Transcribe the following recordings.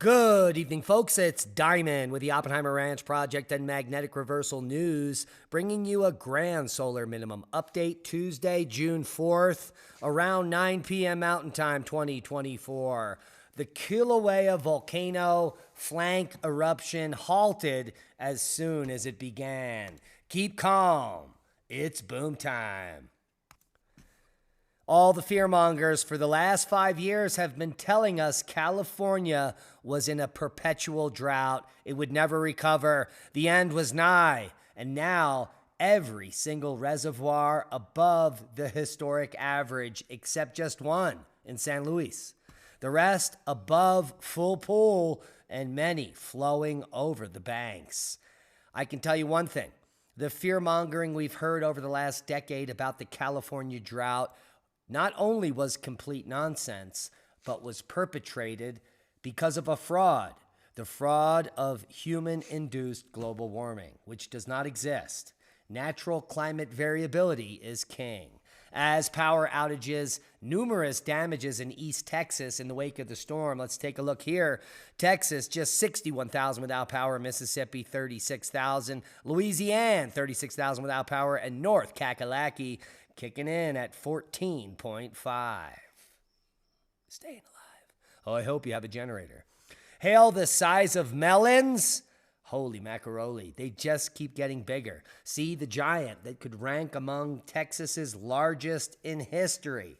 Good evening, folks. It's Diamond with the Oppenheimer Ranch Project and Magnetic Reversal News, bringing you a grand solar minimum update Tuesday, June 4th, around 9 p.m. Mountain Time 2024. The Kilauea volcano flank eruption halted as soon as it began. Keep calm. It's boom time. All the fearmongers for the last 5 years have been telling us California was in a perpetual drought. It would never recover. The end was nigh. And now every single reservoir above the historic average, except just one in San Luis. The rest above full pool and many flowing over the banks. I can tell you one thing. The fear-mongering we've heard over the last decade about the California drought not only was complete nonsense, but was perpetrated because of a fraud, the fraud of human-induced global warming, which does not exist. Natural climate variability is king. As power outages, numerous damages in East Texas in the wake of the storm. Let's take a look here. Texas, just 61,000 without power. Mississippi, 36,000. Louisiana, 36,000 without power. And North Kakalaki, kicking in at 14.5. Staying alive. Oh, I hope you have a generator. Hail the size of melons. Holy macaroni. They just keep getting bigger. See, the giant that could rank among Texas's largest in history.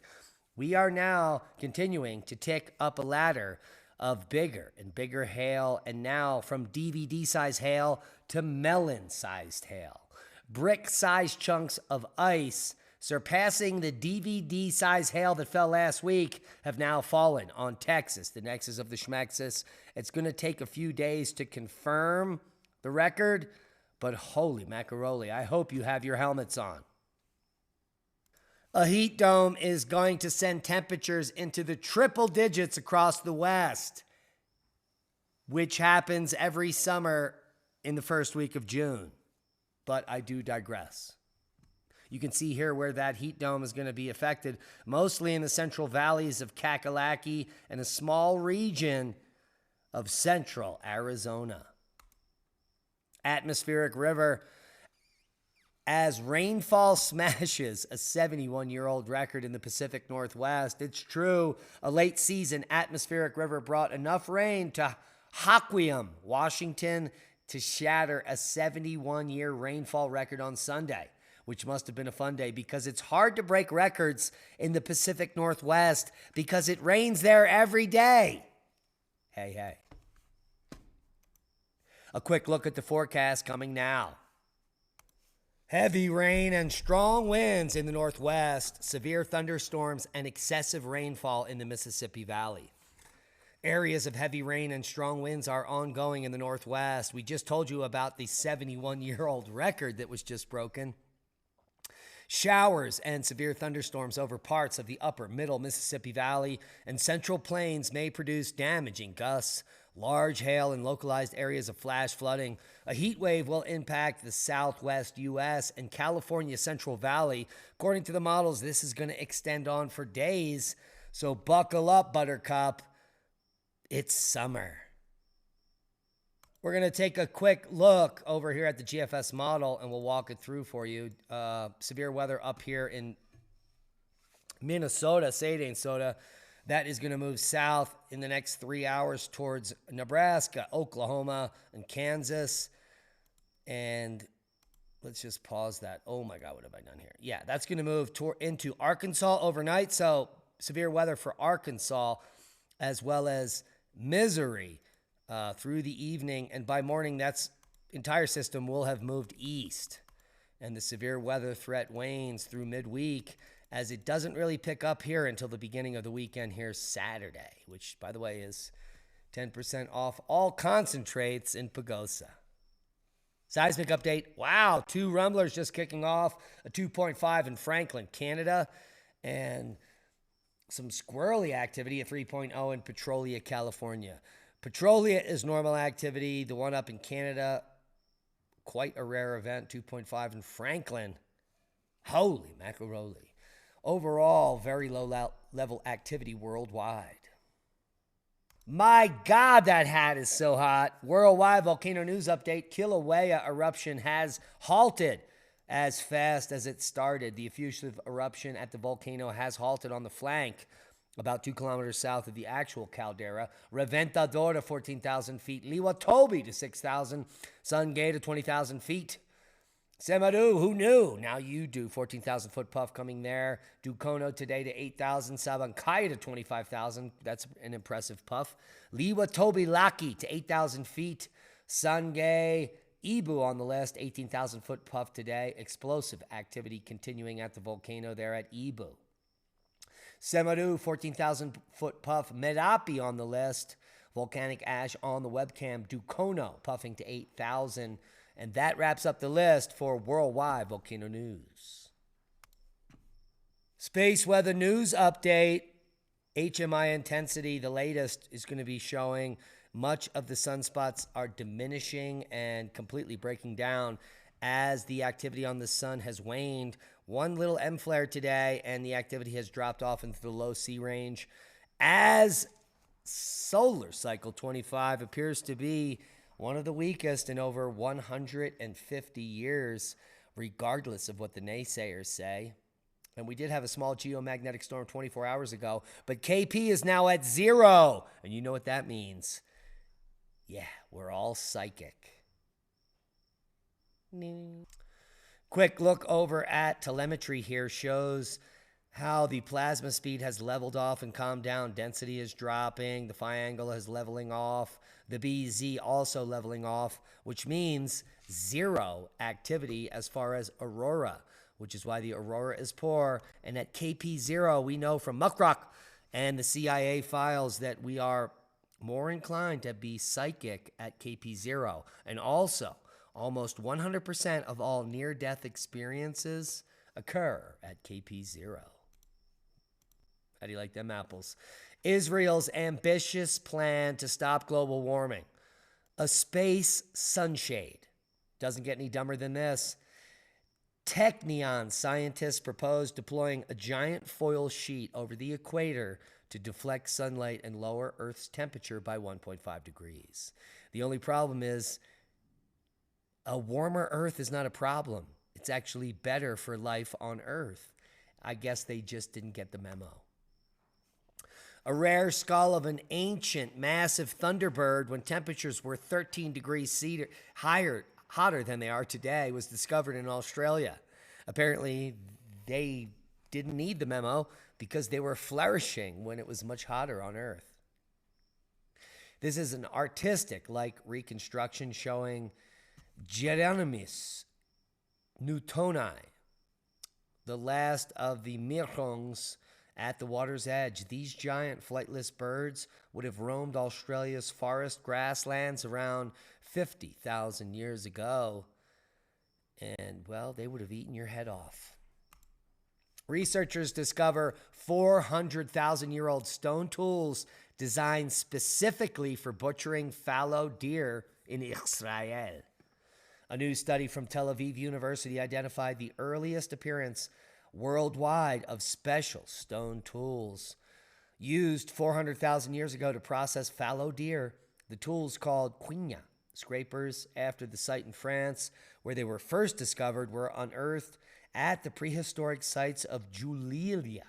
We are now continuing to tick up a ladder of bigger and bigger hail, and now from DVD-sized hail to melon-sized hail. Brick-sized chunks of ice surpassing the DVD-size hail that fell last week, have now fallen on Texas, the nexus of the Schmexus. It's going to take a few days to confirm the record, but holy macaroni, I hope you have your helmets on. A heat dome is going to send temperatures into the triple digits across the West, which happens every summer in the first week of June. But I do digress. You can see here where that heat dome is going to be affected, mostly in the central valleys of Kakalaki and a small region of central Arizona. Atmospheric river, as rainfall smashes a 71-year-old record in the Pacific Northwest. It's true, a late season atmospheric river brought enough rain to Hawai'i, Washington, to shatter a 71-year rainfall record on Sunday, which must have been a fun day because it's hard to break records in the Pacific Northwest because it rains there every day. Hey, hey. A quick look at the forecast coming now. Heavy rain and strong winds in the Northwest, severe thunderstorms and excessive rainfall in the Mississippi Valley. Areas of heavy rain and strong winds are ongoing in the Northwest. We just told you about the 71-year-old record that was just broken. Showers and severe thunderstorms over parts of the upper middle Mississippi Valley and Central Plains may produce damaging gusts, large hail, and localized areas of flash flooding. A heat wave will impact the southwest U.S. and California Central Valley. According to the models, this is going to extend on for days. So buckle up, Buttercup. It's summer. We're going to take a quick look over here at the GFS model, and we'll walk it through for you. Severe weather up here in Minnesota, Minnesota. That is going to move south in the next 3 hours towards Nebraska, Oklahoma, and Kansas. And let's just pause that. Oh, my God, what have I done here? Yeah, that's going to move into Arkansas overnight. So severe weather for Arkansas as well as Missouri. Through the evening, and by morning, that's entire system will have moved east, and the severe weather threat wanes through midweek as it doesn't really pick up here until the beginning of the weekend here Saturday, which, by the way, is 10% off all concentrates in Pagosa. Seismic update. Wow, 2 rumblers just kicking off, a 2.5 in Franklin, Canada, and some squirrely activity, a 3.0 in Petrolia, California. Petrolia is normal activity. The one up in Canada, quite a rare event, 2.5 in Franklin. Holy macaroni. Overall, very low level activity worldwide. My God, that hat is so hot. Worldwide volcano news update. Kilauea eruption has halted as fast as it started. The effusive eruption at the volcano has halted on the flank, about 2 kilometers south of the actual caldera. Reventador to 14,000 feet. Liwatobi to 6,000. Sungay to 20,000 feet. Semaru, who knew? Now you do. 14,000 foot puff coming there. Dukono today to 8,000. Sabancaya to 25,000. That's an impressive puff. Liwa Tobi Laki to 8,000 feet. Sungay Ibu on the list. 18,000 foot puff today. Explosive activity continuing at the volcano there at Ibu. Semaru, 14,000 foot puff. Merapi on the list. Volcanic ash on the webcam. Dukono puffing to 8,000. And that wraps up the list for worldwide volcano news. Space weather news update. HMI intensity, the latest, is going to be showing much of the sunspots are diminishing and completely breaking down as the activity on the sun has waned. One little M flare today, and the activity has dropped off into the low C range as solar cycle 25 appears to be one of the weakest in over 150 years, regardless of what the naysayers say. And we did have a small geomagnetic storm 24 hours ago, but KP is now at 0. And you know what that means. Yeah, we're all psychic. Quick look over at telemetry here shows how the plasma speed has leveled off and calmed down. Density is dropping. The phi angle is leveling off. The BZ also leveling off, which means 0 activity as far as aurora, which is why the aurora is poor. And at KP0, we know from Muckrock and the CIA files that we are more inclined to be psychic at KP0. And also, almost 100% of all near-death experiences occur at KP0. How do you like them apples? Israel's ambitious plan to stop global warming. A space sunshade. Doesn't get any dumber than this. Technion scientists propose deploying a giant foil sheet over the equator to deflect sunlight and lower Earth's temperature by 1.5 degrees. The only problem is a warmer Earth is not a problem. It's actually better for life on Earth. I guess they just didn't get the memo. A rare skull of an ancient, massive thunderbird when temperatures were 13 degrees hotter than they are today was discovered in Australia. Apparently, they didn't need the memo because they were flourishing when it was much hotter on Earth. This is an artistic-like reconstruction showing Geronimus newtoni, the last of the mirhongs at the water's edge. These giant flightless birds would have roamed Australia's forest grasslands around 50,000 years ago. And, well, they would have eaten your head off. Researchers discover 400,000-year-old stone tools designed specifically for butchering fallow deer in Israel. A new study from Tel Aviv University identified the earliest appearance worldwide of special stone tools used 400,000 years ago to process fallow deer. The tools, called quina scrapers, after the site in France where they were first discovered, were unearthed at the prehistoric sites of Julilia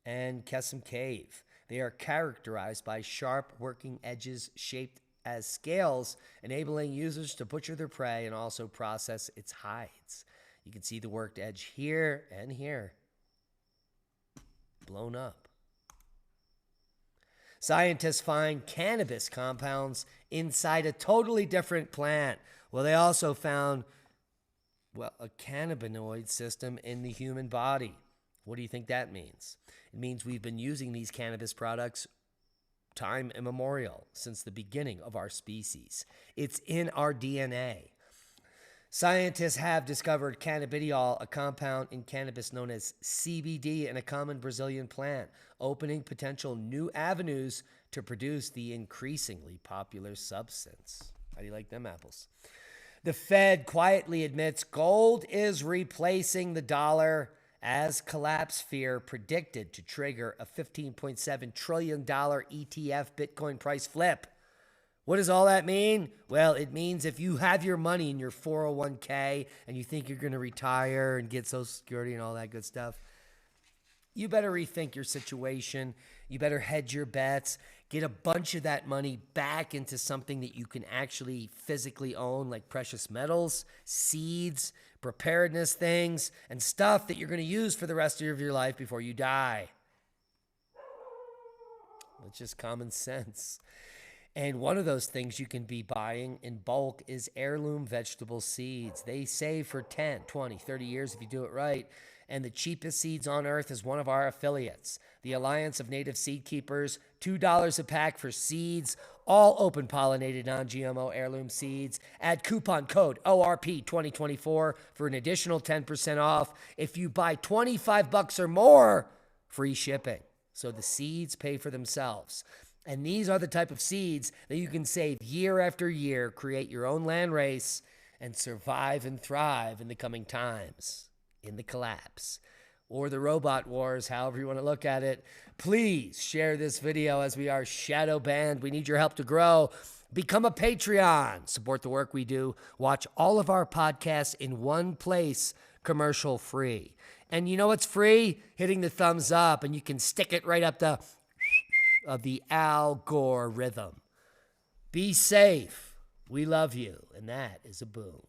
and Kesem Cave. They are characterized by sharp working edges shaped as scales, enabling users to butcher their prey and also process its hides. You can see the worked edge here and here. Blown up. Scientists find cannabis compounds inside a totally different plant. Well, they also found, a cannabinoid system in the human body. What do you think that means? It means we've been using these cannabis products time immemorial, since the beginning of our species. It's in our DNA. Scientists have discovered cannabidiol, a compound in cannabis known as CBD, in a common Brazilian plant, opening potential new avenues to produce the increasingly popular substance. How do you like them apples? The Fed quietly admits gold is replacing the dollar as collapse fear predicted to trigger a $15.7 trillion ETF Bitcoin price flip. What does all that mean? Well, it means if you have your money in your 401k and you think you're going to retire and get Social Security and all that good stuff, you better rethink your situation. You better hedge your bets. Get a bunch of that money back into something that you can actually physically own, like precious metals, seeds, preparedness things, and stuff that you're going to use for the rest of your life before you die. It's just common sense. And one of those things you can be buying in bulk is heirloom vegetable seeds. They save for 10, 20, 30 years if you do it right. And the cheapest seeds on earth is one of our affiliates, the Alliance of Native Seed Keepers, $2 a pack for seeds, all open pollinated non-GMO heirloom seeds. Add coupon code ORP2024 for an additional 10% off. If you buy $25 or more, free shipping. So the seeds pay for themselves. And these are the type of seeds that you can save year after year, create your own land race, and survive and thrive in the coming times, in the collapse, or the robot wars, however you want to look at it. Please share this video as we are shadow banned. We need your help to grow. Become a Patreon. Support the work we do. Watch all of our podcasts in one place, commercial free. And you know what's free? Hitting the thumbs up, and you can stick it right up the of the Al Gore rhythm. Be safe. We love you. And that is a boom.